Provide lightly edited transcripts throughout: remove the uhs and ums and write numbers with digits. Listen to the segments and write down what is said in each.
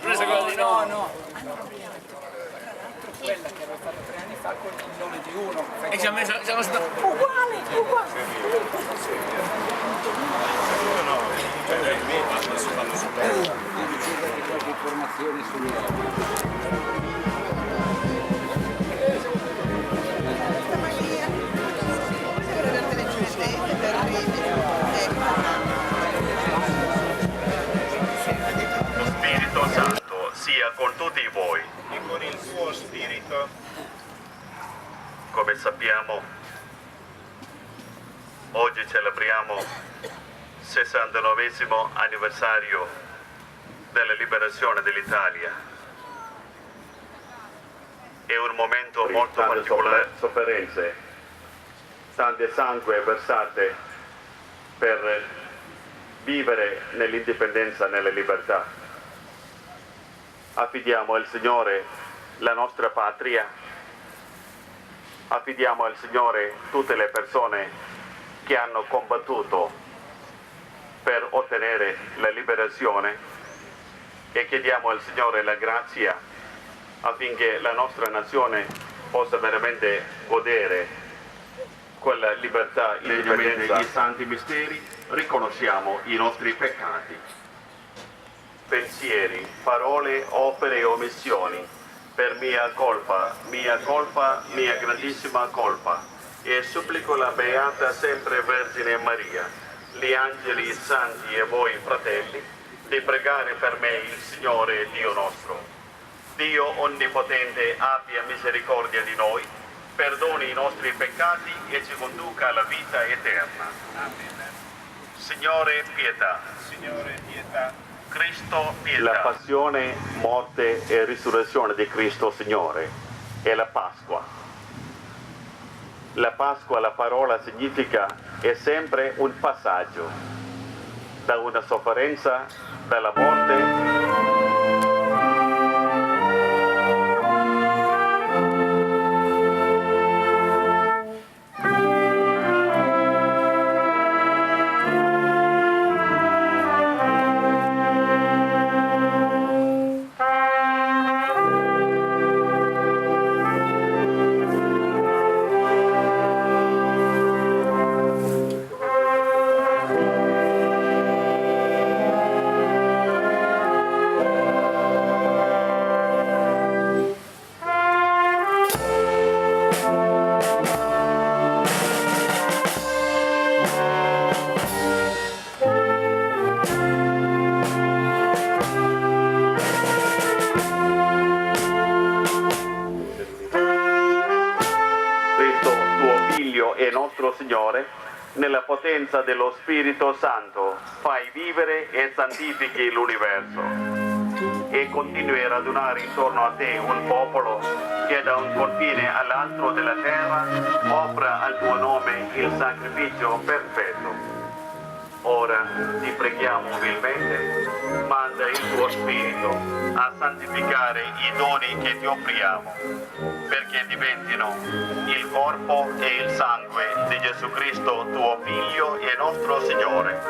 Preso quello di no. No. Quella che avevo fatto 3 anni fa con il nome di uno. E ci ha messo Uguale. Qualche informazione Lo Spirito Santo sia con tutti voi. E con il suo spirito. Come sappiamo, oggi celebriamo il 69esimo anniversario della liberazione dell'Italia. È un momento molto particolare. Sofferenze, tante sangue versate per vivere nell'indipendenza e nella libertà. Affidiamo al Signore la nostra patria, affidiamo al Signore tutte le persone che hanno combattuto per ottenere la liberazione e chiediamo al Signore la grazia affinché la nostra nazione possa veramente godere quella libertà, indipendenza. I santi misteri riconosciamo i nostri peccati, pensieri, parole, opere e omissioni, per mia colpa, mia grandissima colpa, e supplico la Beata sempre Vergine Maria, gli angeli santi e voi fratelli, di pregare per me il Signore Dio nostro. Dio Onnipotente abbia misericordia di noi, perdoni i nostri peccati e ci conduca alla vita eterna. Amen. Signore pietà. Signore pietà. Cristo pietà. La passione, morte e risurrezione di Cristo Signore è la Pasqua. La Pasqua, la parola significa, è sempre un passaggio da una sofferenza, dalla morte Signore, nella potenza dello Spirito Santo, fai vivere e santifichi l'universo e continui a radunare intorno a te un popolo che da un confine all'altro della terra offra al tuo nome il sacrificio perfetto. Ora ti preghiamo umilmente, manda il tuo Spirito a santificare i doni che ti offriamo, perché diventino il corpo e il sangue di Gesù Cristo, tuo Figlio e nostro Signore,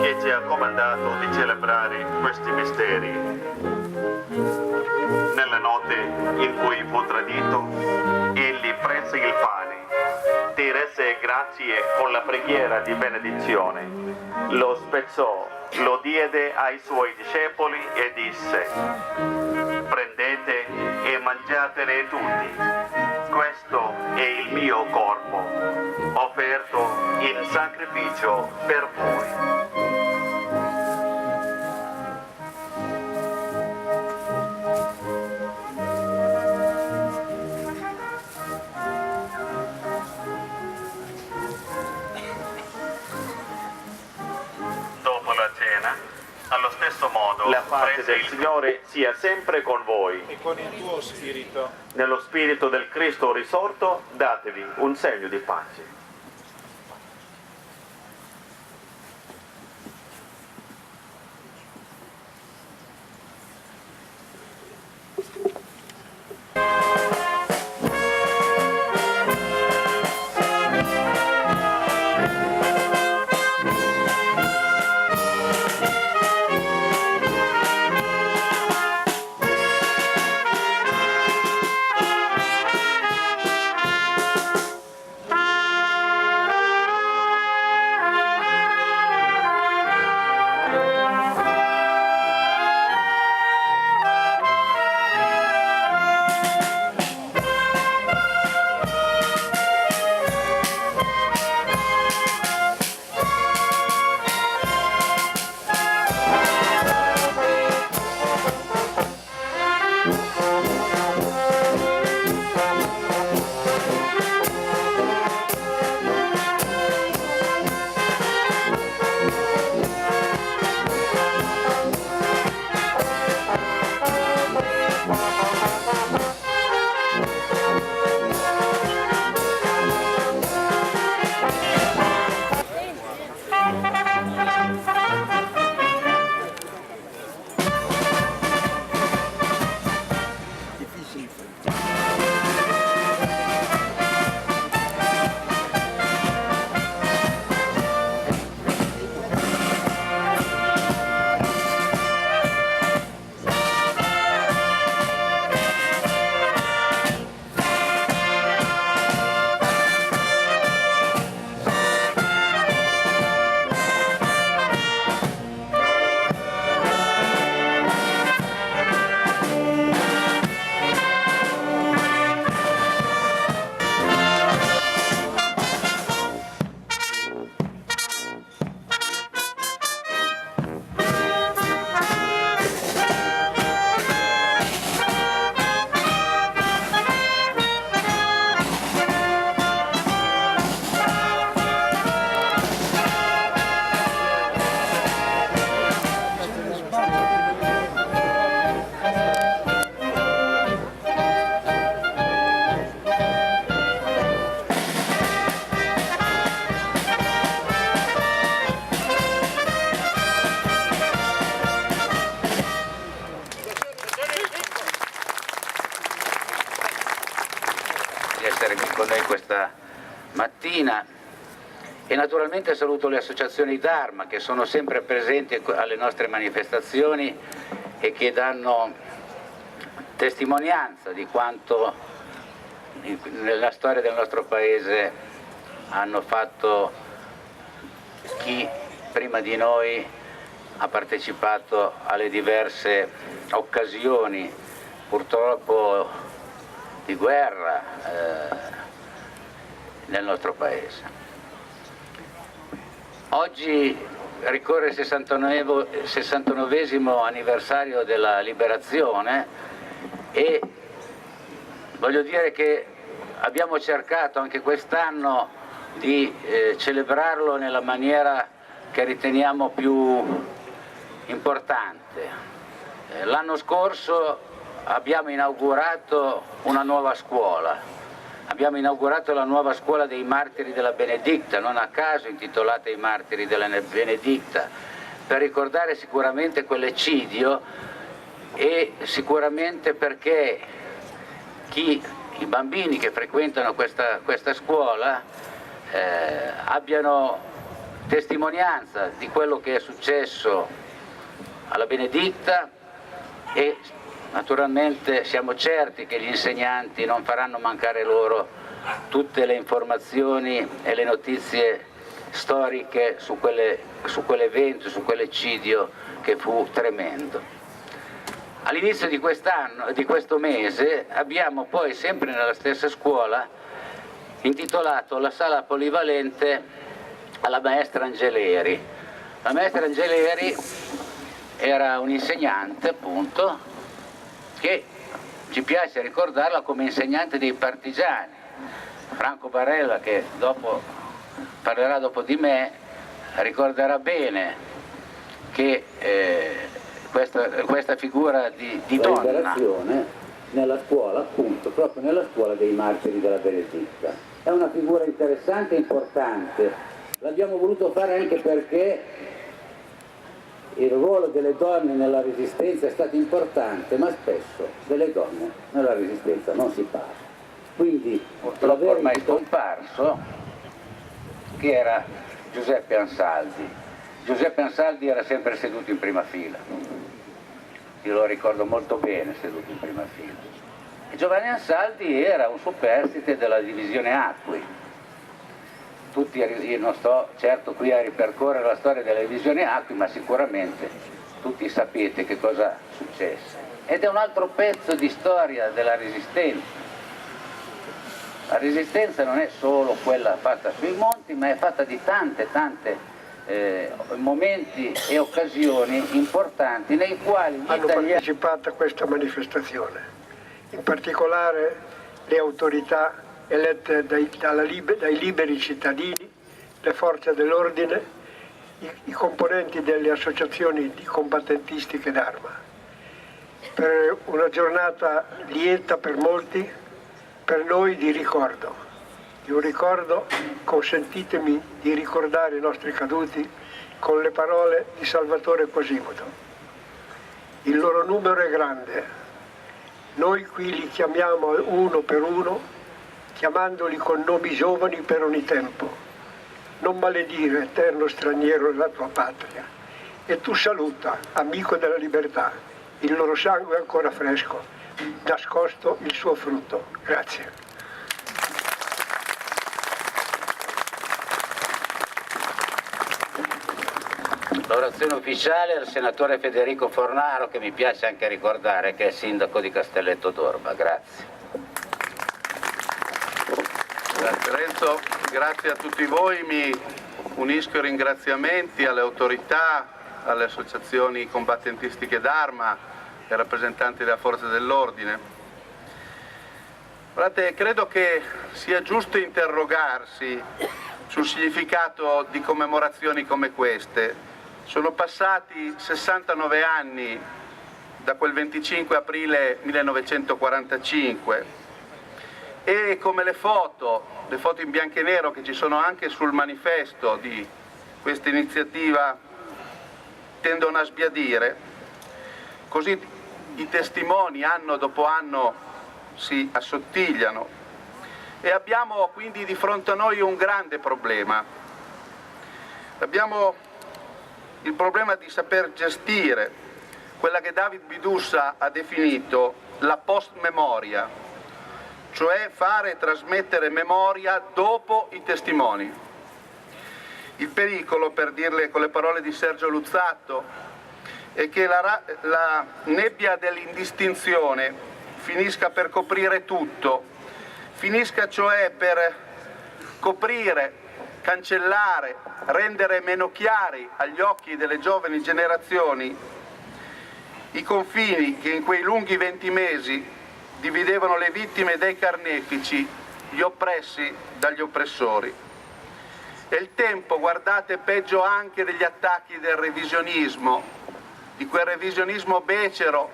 che ci ha comandato di celebrare questi misteri. Nella notte in cui fu tradito, egli prese il pane, ti rese grazie con la preghiera di benedizione, lo spezzò, lo diede ai suoi discepoli e disse: prendete e mangiatene tutti, questo è il mio corpo, offerto in sacrificio per voi. Allo stesso modo, la pace del Signore sia sempre con voi. E con il tuo spirito. Nello spirito del Cristo risorto, datevi un segno di pace. mattina, e naturalmente saluto le associazioni Dharma che sono sempre presenti alle nostre manifestazioni e che danno testimonianza di quanto nella storia del nostro Paese hanno fatto chi prima di noi ha partecipato alle diverse occasioni, purtroppo di guerra nel nostro Paese. Oggi ricorre il 69esimo anniversario della liberazione e voglio dire che abbiamo cercato anche quest'anno di celebrarlo nella maniera che riteniamo più importante. L'anno scorso abbiamo inaugurato una nuova scuola. Abbiamo inaugurato la nuova scuola dei martiri della Benedicta, non a caso intitolata I martiri della Benedicta, per ricordare sicuramente quell'eccidio e sicuramente perché i bambini che frequentano questa scuola abbiano testimonianza di quello che è successo alla Benedicta e naturalmente siamo certi che gli insegnanti non faranno mancare loro tutte le informazioni e le notizie storiche su quell'evento, su quell'eccidio che fu tremendo. All'inizio di questo mese abbiamo poi sempre nella stessa scuola intitolato la sala polivalente alla maestra Angeleri. La maestra Angeleri era un'insegnante appunto che ci piace ricordarla come insegnante dei partigiani. Franco Barella, che parlerà dopo di me, ricorderà bene che questa figura di donna nella scuola, appunto, proprio nella scuola dei martiri della Benedicta. È una figura interessante e importante. L'abbiamo voluto fare anche perché il ruolo delle donne nella Resistenza è stato importante, ma spesso delle donne nella Resistenza non si parla. Quindi purtroppo ormai scomparso, che era Giuseppe Ansaldi. Giuseppe Ansaldi era sempre seduto in prima fila, io lo ricordo molto bene seduto in prima fila. E Giovanni Ansaldi era un superstite della divisione Acqui. Io non sto certo qui a ripercorrere la storia della divisione Acqui, ma sicuramente tutti sapete che cosa successe. Ed è un altro pezzo di storia della Resistenza. La Resistenza non è solo quella fatta sui monti, ma è fatta di tante momenti e occasioni importanti nei quali gli hanno partecipato a questa manifestazione, in particolare le autorità elette dai liberi cittadini, le forze dell'ordine, i componenti delle associazioni di combattentistiche d'arma. Per una giornata lieta per molti, per noi di ricordo. Di un ricordo, consentitemi di ricordare i nostri caduti con le parole di Salvatore Quasimodo. Il loro numero è grande. Noi qui li chiamiamo uno per uno, chiamandoli con nomi giovani per ogni tempo. Non maledire, eterno straniero, la tua patria. E tu saluta, amico della libertà, il loro sangue è ancora fresco, nascosto il suo frutto. Grazie. L'orazione ufficiale al senatore Federico Fornaro, che mi piace anche ricordare che è sindaco di Castelletto d'Orba. Grazie. Grazie Renzo, grazie a tutti voi, mi unisco ai ringraziamenti alle autorità, alle associazioni combattentistiche d'arma, ai rappresentanti della forza dell'ordine. Guardate, credo che sia giusto interrogarsi sul significato di commemorazioni come queste. Sono passati 69 anni da quel 25 aprile 1945 e come le foto in bianco e nero che ci sono anche sul manifesto di questa iniziativa tendono a sbiadire, così i testimoni anno dopo anno si assottigliano E abbiamo quindi di fronte a noi un grande problema. Abbiamo il problema di saper gestire quella che David Bidussa ha definito la post-memoria, cioè fare e trasmettere memoria dopo i testimoni. Il pericolo, per dirle con le parole di Sergio Luzzatto, è che la nebbia dell'indistinzione finisca per coprire tutto, finisca cioè per coprire, cancellare, rendere meno chiari agli occhi delle giovani generazioni i confini che in quei lunghi 20 mesi dividevano le vittime dai carnefici, gli oppressi dagli oppressori. È il tempo, guardate, peggio anche degli attacchi del revisionismo, di quel revisionismo becero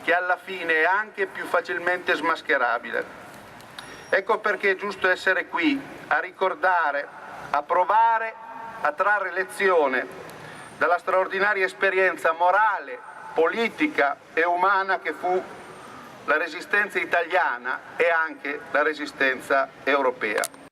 che alla fine è anche più facilmente smascherabile. Ecco perché è giusto essere qui a ricordare, a provare a trarre lezione dalla straordinaria esperienza morale, politica e umana che fu la resistenza italiana e anche la resistenza europea.